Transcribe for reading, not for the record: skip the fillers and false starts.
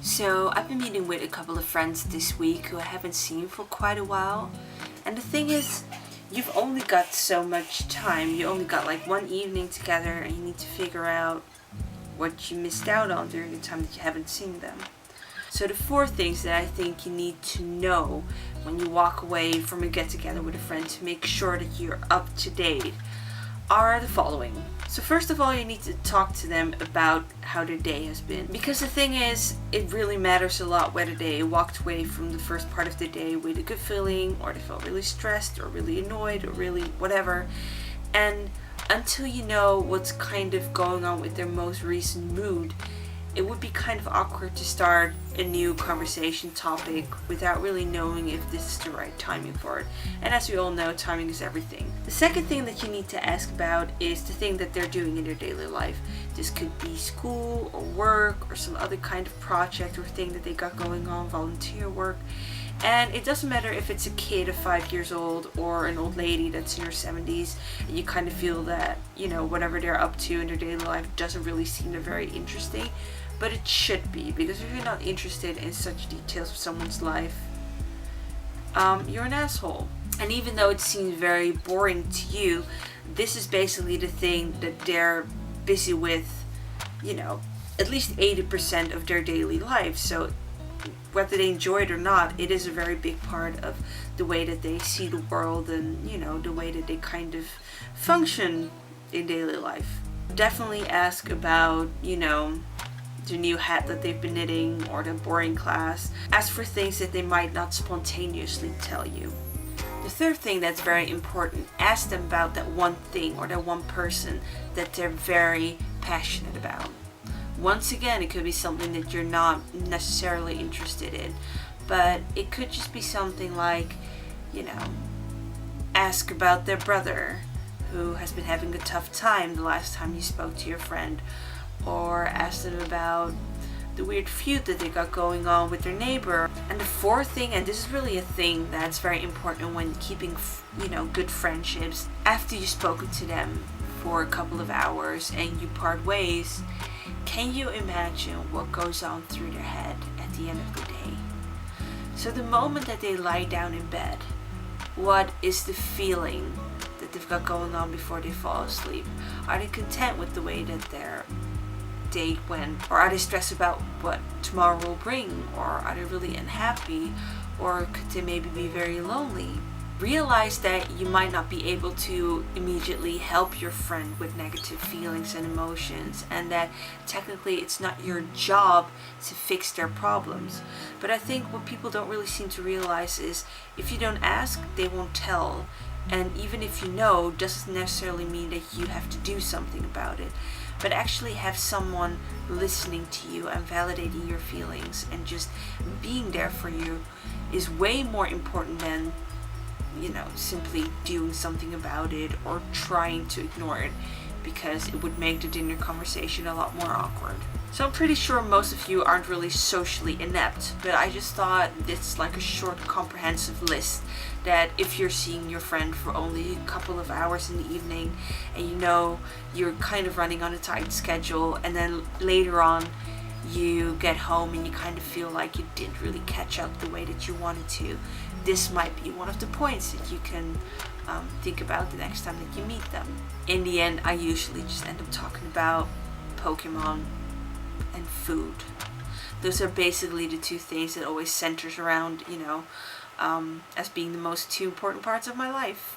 So I've been meeting with a couple of friends this week who I haven't seen for quite a while. And the thing is, you've only got so much time. You only got like one evening together and you need to figure out what you missed out on during the time that you haven't seen them. So the four things that I think you need to know when you walk away from a get together with a friend to make sure that you're up to date are the following. So first of all, you need to talk to them about how their day has been. Because the thing is, it really matters a lot whether they walked away from the first part of the day with a good feeling, or they felt really stressed, or really annoyed, or really whatever. And until you know what's kind of going on with their most recent mood, it would be kind of awkward to start a new conversation topic without really knowing if this is the right timing for it. And as we all know, timing is everything. The second thing that you need to ask about is the thing that they're doing in their daily life. This could be school or work or some other kind of project or thing that they got going on, volunteer work. And it doesn't matter if it's a kid of 5 years old or an old lady that's in her 70s, and you kind of feel that, whatever they're up to in their daily life doesn't really seem very interesting. But it should be, because if you're not interested in such details of someone's life, you're an asshole. And even though it seems very boring to you, this is basically the thing that they're busy with, at least 80% of their daily life. So whether they enjoy it or not, it is a very big part of the way that they see the world and, the way that they kind of function in daily life. Definitely ask about, the new hat that they've been knitting or the boring class. Ask for things that they might not spontaneously tell you. The third thing that's very important, ask them about that one thing or that one person that they're very passionate about. Once again, it could be something that you're not necessarily interested in, but it could just be something like, ask about their brother who has been having a tough time the last time you spoke to your friend, or ask them about the weird feud that they got going on with their neighbor. And the fourth thing, and this is really a thing that's very important when keeping, good friendships, after you've spoken to them for a couple of hours and you part ways, can you imagine what goes on through their head at the end of the day? So the moment that they lie down in bed, what is the feeling that they've got going on before they fall asleep? Are they content with the way that their day went? Or are they stressed about what tomorrow will bring? Or are they really unhappy? Or could they maybe be very lonely? Realize that you might not be able to immediately help your friend with negative feelings and emotions, and that technically it's not your job to fix their problems. But I think what people don't really seem to realize is if you don't ask, they won't tell. And even if you know, doesn't necessarily mean that you have to do something about it. But actually have someone listening to you and validating your feelings and just being there for you is way more important than simply doing something about it or trying to ignore it, because it would make the dinner conversation a lot more awkward. So I'm pretty sure most of you aren't really socially inept, but I just thought it's like a short comprehensive list that if you're seeing your friend for only a couple of hours in the evening and you're kind of running on a tight schedule, and then later on you get home and you kind of feel like you didn't really catch up the way that you wanted to, this might be one of the points that you can think about the next time that you meet them. In the end, I usually just end up talking about Pokemon and food. Those are basically the two things that always centers around, as being the most two important parts of my life.